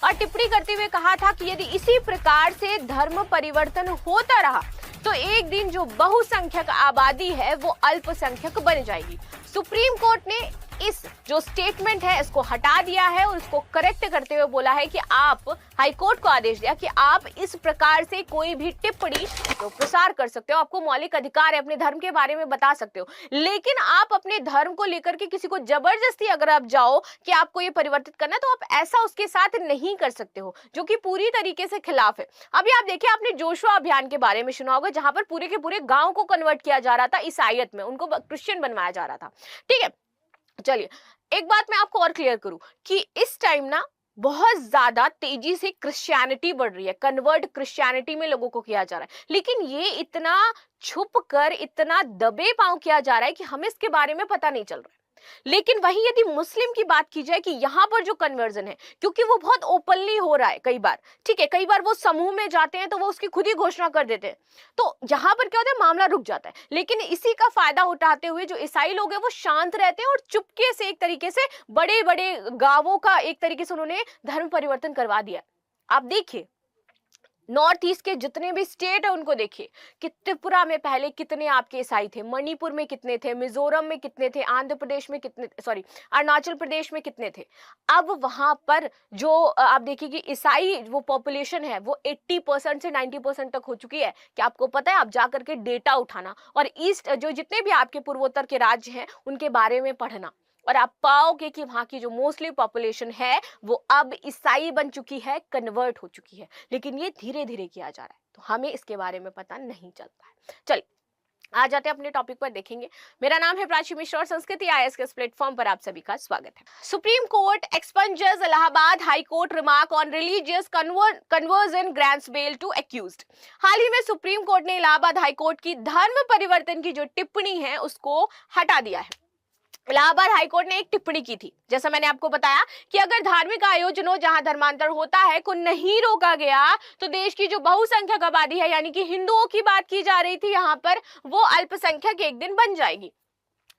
और टिप्पणी करते हुए कहा था कि यदि इसी प्रकार से धर्म परिवर्तन होता रहा तो एक दिन जो बहुसंख्यक आबादी है वो अल्पसंख्यक बन जाएगी। सुप्रीम कोर्ट ने इस जो स्टेटमेंट है इसको हटा दिया है और उसको करेक्ट करते हुए बोला है कि आप, हाई कोर्ट को आदेश दिया कि आप इस प्रकार से कोई भी टिप्पणी तो प्रसार कर सकते हो, आपको मौलिक अधिकार है, अपने धर्म के बारे में बता सकते हो, लेकिन आप अपने धर्म को लेकर के किसी को जबरदस्ती अगर आप जाओ कि आपको ये परिवर्तित करना है तो आप ऐसा उसके साथ नहीं कर सकते हो, जो कि पूरी तरीके से खिलाफ है। अभी आप देखिए, आपने जोशुआ अभियान के बारे में सुना होगा, जहां पर पूरे के पूरे गांव को कन्वर्ट किया जा रहा था ईसाईयत में, उनको क्रिश्चियन बनवाया जा रहा था। ठीक है, चलिए एक बात मैं आपको और क्लियर करूं कि इस टाइम ना बहुत ज्यादा तेजी से क्रिश्चियनिटी बढ़ रही है, कन्वर्ट क्रिश्चियनिटी में लोगों को किया जा रहा है, लेकिन ये इतना छुप कर, इतना दबे पांव किया जा रहा है कि हमें इसके बारे में पता नहीं चल रहा है। लेकिन वही यदि मुस्लिम की बात की जाए कि यहाँ पर जो कन्वर्जन है, क्योंकि वो बहुत ओपनली हो रहा है कई बार, ठीक है, कई बार वो समूह में जाते हैं तो वो उसकी खुद ही घोषणा कर देते हैं, तो यहाँ पर क्या होता है, मामला रुक जाता है। लेकिन इसी का फायदा उठाते हुए जो ईसाई लोग हैं वो शांत रहते हैं और चुपके से एक तरीके से बड़े बड़े गांवों का एक तरीके से उन्होंने धर्म परिवर्तन करवा दिया। आप देखिए नॉर्थ ईस्ट के जितने भी स्टेट है उनको देखिए कि त्रिपुरा में पहले कितने आपके ईसाई थे, मणिपुर में कितने थे, मिजोरम में कितने थे, आंध्र प्रदेश में कितने, सॉरी अरुणाचल प्रदेश में कितने थे। अब वहां पर जो आप देखिए कि ईसाई वो पॉपुलेशन है वो 80% से 90% तक हो चुकी है। क्या आपको पता है? आप जाकर के डेटा उठाना और ईस्ट जो जितने भी आपके पूर्वोत्तर के राज्य हैं उनके बारे में पढ़ना और आप पाओगे कि वहां की जो मोस्टली पॉपुलेशन है वो अब ईसाई बन चुकी है, कन्वर्ट हो चुकी है। लेकिन ये धीरे धीरे किया जा रहा है, तो हमें इसके बारे में पता नहीं चलता है। चलिए आ जाते हैं अपने टॉपिक पर, देखेंगे। मेरा नाम है प्राची मिश्रा और संस्कृति आईएएस के इस प्लेटफॉर्म पर आप सभी का स्वागत है। Supreme court expunges Allahabad high court remark on religious conversion grants bail to accused. हाल ही में सुप्रीम कोर्ट ने इलाहाबाद हाई कोर्ट की धर्म परिवर्तन की जो टिप्पणी है उसको हटा दिया है। इलाहाबाद हाईकोर्ट ने एक टिप्पणी की थी, जैसा मैंने आपको बताया कि अगर धार्मिक आयोजनों जहां धर्मांतर होता है को नहीं रोका गया तो देश की जो बहुसंख्यक आबादी है यानी कि हिंदुओं की बात की जा रही थी यहाँ पर, वो अल्पसंख्यक एक दिन बन जाएगी।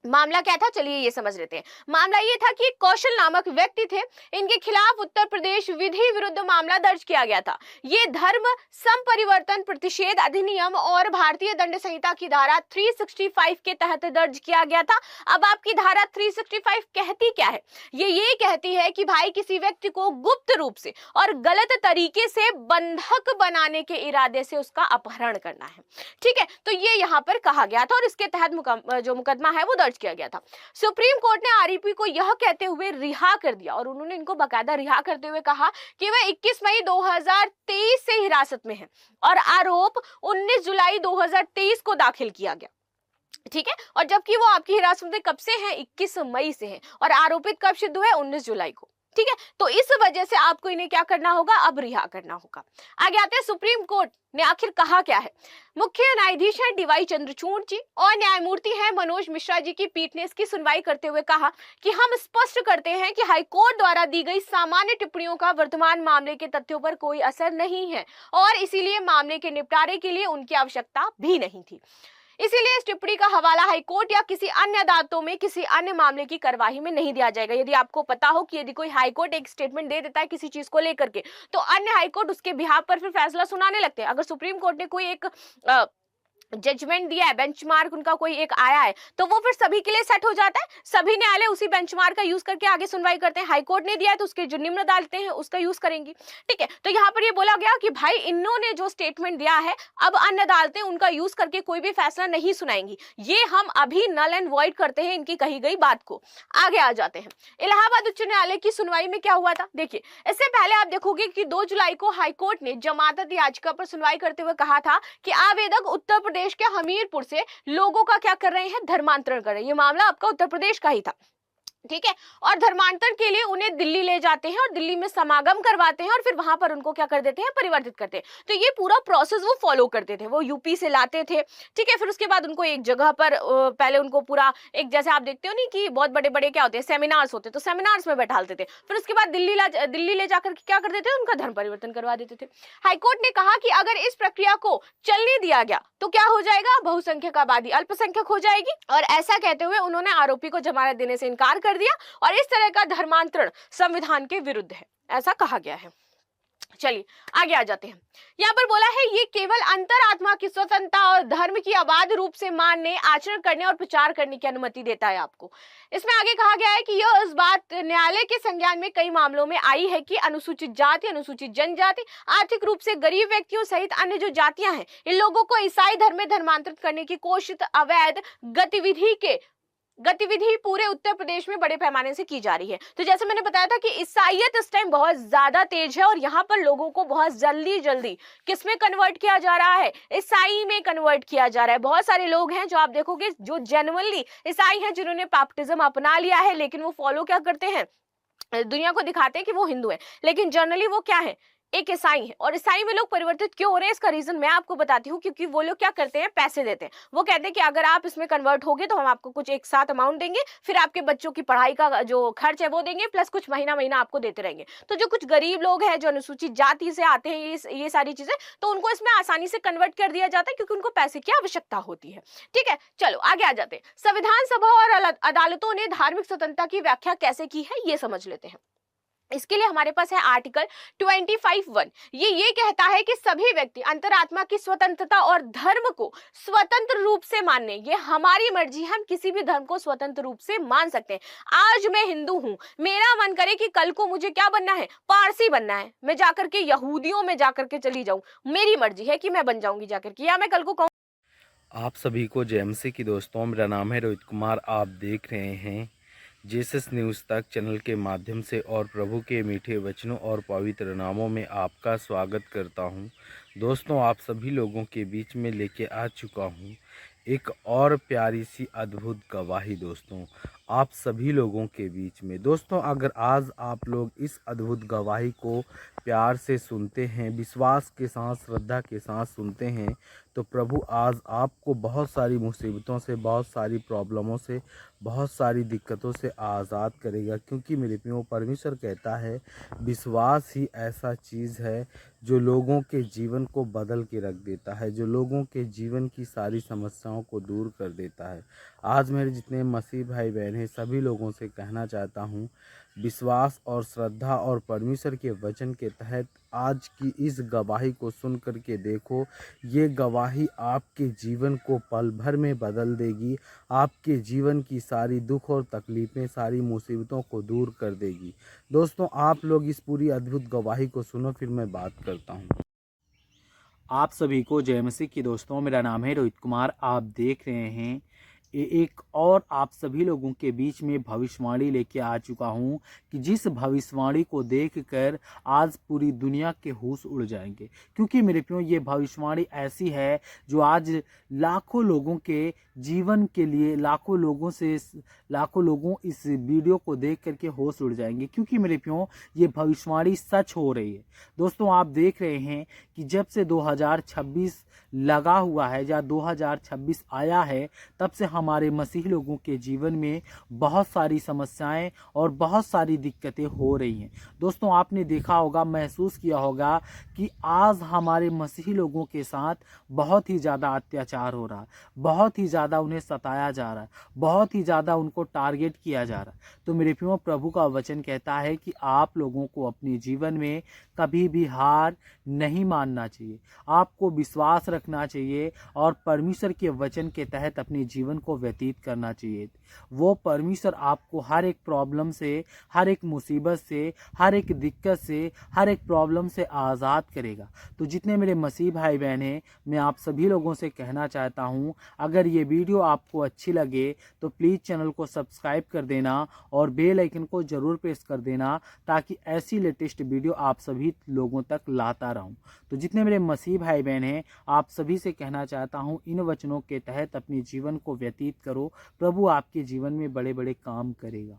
मामला क्या था, चलिए ये समझ लेते हैं। मामला ये था कि कौशल नामक व्यक्ति थे, इनके खिलाफ उत्तर प्रदेश विधि विरुद्ध मामला दर्ज किया गया था। ये धर्म संपरिवर्तन प्रतिषेध अधिनियम और भारतीय दंड संहिता की धारा 365 के तहत दर्ज किया गया था। अब आपकी धारा 365 कहती क्या है? ये कहती है कि भाई किसी व्यक्ति को गुप्त रूप से और गलत तरीके से बंधक बनाने के इरादे से उसका अपहरण करना है। ठीक है, तो ये यहाँ पर कहा गया था और इसके तहत जो मुकदमा है वो दर्ज किया गया था। सुप्रीम कोर्ट ने आरोपी को यह कहते हुए रिहा कर दिया और उन्होंने इनको बाकायदा रिहा करते हुए कहा कि वह 21 मई 2023 से हिरासत में है और आरोप 19 जुलाई 2023 को दाखिल किया गया। ठीक है, और जबकि वो आपकी हिरासत में कब से है? 21 मई से है और आरोपित कब सिद्ध हुआ है? 19 जुलाई को। ठीक है, तो इस वजह से आपको इन्हें क्या करना होगा? अब रिहा करना होगा। आगे आते हैं, सुप्रीम कोर्ट ने आखिर कहा क्या है। मुख्य न्यायाधीश हैं डीवाई चंद्रचूड़ जी और न्यायमूर्ति हैं मनोज मिश्रा जी की पीठ ने इसकी सुनवाई करते हुए कहा कि हम स्पष्ट करते हैं कि हाईकोर्ट द्वारा दी गई सामान्य टिप्पणियों का वर्तमान मामले के तथ्यों पर कोई असर नहीं है और इसीलिए मामले के निपटारे के लिए उनकी आवश्यकता भी नहीं थी। इसीलिए इस टिप्पणी का हवाला हाईकोर्ट या किसी अन्य अदालतों में किसी अन्य मामले की कार्यवाही में नहीं दिया जाएगा। यदि आपको पता हो कि यदि कोई हाईकोर्ट एक स्टेटमेंट दे देता है किसी चीज को लेकर के, तो अन्य हाईकोर्ट उसके बिहाफ पर फिर फैसला सुनाने लगते हैं। अगर सुप्रीम कोर्ट ने कोई एक जजमेंट दिया है, बेंचमार्क उनका कोई एक आया है, तो वो फिर सभी के लिए सेट हो जाता है, सभी न्यायालय उसी बेंचमार्क का यूज करके आगे सुनवाई करते हैं। हाईकोर्ट ने दिया है तो उसके जो निम्न अदालतें हैं उसका यूज करेंगी। ठीक है, तो यहाँ पर ये बोला गया कि भाई इन्होंने जो स्टेटमेंट दिया है अब अन्य अदालतें उनका यूज करके कोई भी फैसला नहीं सुनाएंगी। ये हम अभी नल एंड वॉइड करते हैं इनकी कही गई बात को। आगे आ जाते हैं, इलाहाबाद उच्च न्यायालय की सुनवाई में क्या हुआ था। देखिए, इससे पहले आप देखोगे कि 2 जुलाई को हाईकोर्ट ने जमानत याचिका पर सुनवाई करते हुए कहा था कि आवेदक उत्तर प्रदेश के हमीरपुर से लोगों का क्या कर रहे हैं? धर्मांतरण कर रहे हैं। ये मामला आपका उत्तर प्रदेश का ही था। ठीक है, और धर्मांतर के लिए उन्हें दिल्ली ले जाते हैं और दिल्ली में समागम करवाते हैं और फिर वहां पर उनको क्या कर देते हैं? परिवर्तित करते हैं। तो ये पूरा प्रोसेस वो फॉलो करते थे, वो यूपी से लाते थे। ठीक है, फिर उसके बाद उनको एक जगह पर पहले उनको पूरा एक, जैसे आप देखते हो नहीं कि बहुत बड़े बड़े क्या होते हैं, सेमिनार्स होते, तो सेमिनार्स में बैठाते थे। फिर उसके बाद दिल्ली ले जाकर क्या कर देते थे? उनका धर्म परिवर्तन करवा देते थे। हाईकोर्ट ने कहा कि अगर इस प्रक्रिया को चलने दिया गया तो क्या हो जाएगा? बहुसंख्यक आबादी अल्पसंख्यक हो जाएगी। और ऐसा कहते हुए उन्होंने आरोपी को जमानत देने से इनकार कर दिया और इस तरह का धर्मांतरण संविधान के विरुद्ध है, ऐसा कहा गया है। चलिए आगे आ जाते हैं। यहाँ पर बोला है ये केवल अंतरात्मा की स्वतंत्रता और धर्म की अबाध रूप से मानने, आचरण करने और प्रचार करने की अनुमति देता है आपको। इसमें आगे कहा गया है कि यह इस बात न्यायालय के संज्ञान में कई मामलों में आई है कि अनुसूचित जाति, अनुसूचित जनजाति, आर्थिक रूप से गरीब व्यक्तियों सहित अन्य जो जातियां हैं, इन लोगों को ईसाई धर्म में धर्मांतरित करने की कोशिश अवैध गतिविधि पूरे उत्तर प्रदेश में बड़े पैमाने से की जा रही है। तो जैसे मैंने बताया था कि ईसाईयत इस टाइम बहुत ज्यादा तेज है और यहाँ पर लोगों को बहुत जल्दी किस में कन्वर्ट किया जा रहा है, ईसाई में कन्वर्ट किया जा रहा है। बहुत सारे लोग हैं जो आप देखोगे जो जेन्युइनली ईसाई हैं, जिन्होंने बैप्टिज्म अपना लिया है, लेकिन वो फॉलो क्या करते हैं, दुनिया को दिखाते हैं कि वो हिंदू है, लेकिन जनरली वो क्या है, एक ईसाई है। और ईसाई में लोग परिवर्तित क्यों हो रहे हैं, इसका रीजन मैं आपको बताती हूँ। क्योंकि वो लोग क्या करते हैं, पैसे देते हैं। वो कहते हैं कि अगर आप इसमें कन्वर्ट होगे तो हम आपको कुछ एक साथ अमाउंट देंगे, फिर आपके बच्चों की पढ़ाई का जो खर्च है वो देंगे, प्लस कुछ महीना आपको देते रहेंगे। तो जो कुछ गरीब लोग हैं, जो अनुसूचित जाति से आते हैं, ये सारी चीजें, तो उनको इसमें आसानी से कन्वर्ट कर दिया जाता है क्योंकि उनको पैसे की आवश्यकता होती है। ठीक है, चलो आगे आ जाते हैं। संविधान सभा और अदालतों ने धार्मिक स्वतंत्रता की व्याख्या कैसे की है, ये समझ लेते हैं। इसके लिए हमारे पास है आर्टिकल 25(1). ये कहता है कि सभी व्यक्ति अंतरात्मा की स्वतंत्रता और धर्म को स्वतंत्र रूप से मानने, ये हमारी मर्जी है, हम किसी भी धर्म को स्वतंत्र रूप से मान सकते हैं। आज मैं हिंदू हूं, मेरा मन करे कि कल को मुझे क्या बनना है, पारसी बनना है, मैं जाकर के यहूदियों में जाकर के चली जाऊं, मेरी मर्जी है कि मैं बन जाऊंगी जाकर के, या मैं कल को कहूं। आप सभी को जेएमसी की दोस्तों, मेरा नाम है रोहित कुमार। आप देख रहे हैं जीसस न्यूज़ तक चैनल के माध्यम से, और प्रभु के मीठे वचनों और पवित्र नामों में आपका स्वागत करता हूं। दोस्तों, आप सभी लोगों के बीच में लेके आ चुका हूं एक और प्यारी सी अद्भुत गवाही दोस्तों, आप सभी लोगों के बीच में। दोस्तों, अगर आज आप लोग इस अद्भुत गवाही को प्यार से सुनते हैं, विश्वास के साथ, श्रद्धा के साथ सुनते हैं, तो प्रभु आज आपको बहुत सारी मुसीबतों से, बहुत सारी प्रॉब्लमों से, बहुत सारी दिक्कतों से आज़ाद करेगा। क्योंकि मेरे प्रियो, परमेश्वर कहता है विश्वास ही ऐसा चीज़ है जो लोगों के जीवन को बदल के रख देता है, जो लोगों के जीवन की सारी समस्याओं को दूर कर देता है। आज मेरे जितने मसीह भाई बहन हैं, सभी लोगों से कहना चाहता हूँ, विश्वास और श्रद्धा और परमेश्वर के वचन के तहत आज की इस गवाही को सुन कर के देखो। ये गवाही आपके जीवन को पल भर में बदल देगी, आपके जीवन की सारी दुख और तकलीफ़ें, सारी मुसीबतों को दूर कर देगी। दोस्तों, आप लोग इस पूरी अद्भुत गवाही को सुनो, फिर मैं बात करता हूँ। आप सभी को जय मसीह की दोस्तों, मेरा नाम है रोहित कुमार। आप देख रहे हैं एक और आप सभी लोगों के बीच में भविष्यवाणी लेके आ चुका हूं कि जिस भविष्यवाणी को देखकर आज पूरी दुनिया के होश उड़ जाएंगे। क्योंकि मेरे प्रियो, ये भविष्यवाणी ऐसी है जो आज लाखों लोगों के जीवन के लिए, लाखों लोगों इस वीडियो को देख करके होश उड़ जाएंगे। क्योंकि मेरे प्रियो, ये भविष्यवाणी सच हो रही है। दोस्तों, आप देख रहे हैं कि जब से 2026 लगा हुआ है या 2026 आया है, तब से हमारे मसीही लोगों के जीवन में बहुत सारी समस्याएं और बहुत सारी दिक्कतें हो रही हैं। दोस्तों, आपने देखा होगा, महसूस किया होगा कि आज हमारे मसीही लोगों के साथ बहुत ही ज़्यादा अत्याचार हो रहा है, बहुत ही ज़्यादा उन्हें सताया जा रहा है, बहुत ही ज़्यादा उनको टारगेट किया जा रहा है। तो मेरे प्रियो, प्रभु का वचन कहता है कि आप लोगों को अपने जीवन में कभी भी हार नहीं मानना चाहिए, आपको विश्वास रखना चाहिए और परमेश्वर के वचन के तहत अपने जीवन को व्यतीत करना चाहिए। वो परमेश्वर आपको हर एक प्रॉब्लम से, हर एक मुसीबत से, हर एक दिक्कत से, हर एक प्रॉब्लम से आज़ाद करेगा। तो जितने मेरे मसीह भाई बहन हैं, मैं आप सभी लोगों से कहना चाहता हूं, अगर ये वीडियो आपको अच्छी लगे तो प्लीज़ चैनल को सब्सक्राइब कर देना और बेल आइकन को ज़रूर प्रेस कर देना, ताकि ऐसी लेटेस्ट वीडियो आप सभी लोगों तक लाता रहूं। तो जितने मेरे मसीह भाई बहन हैं, आप सभी से कहना चाहता हूं, इन वचनों के तहत अपने जीवन को व्यतीत करो। प्रभु आपके जीवन में बड़े बड़े काम करेगा।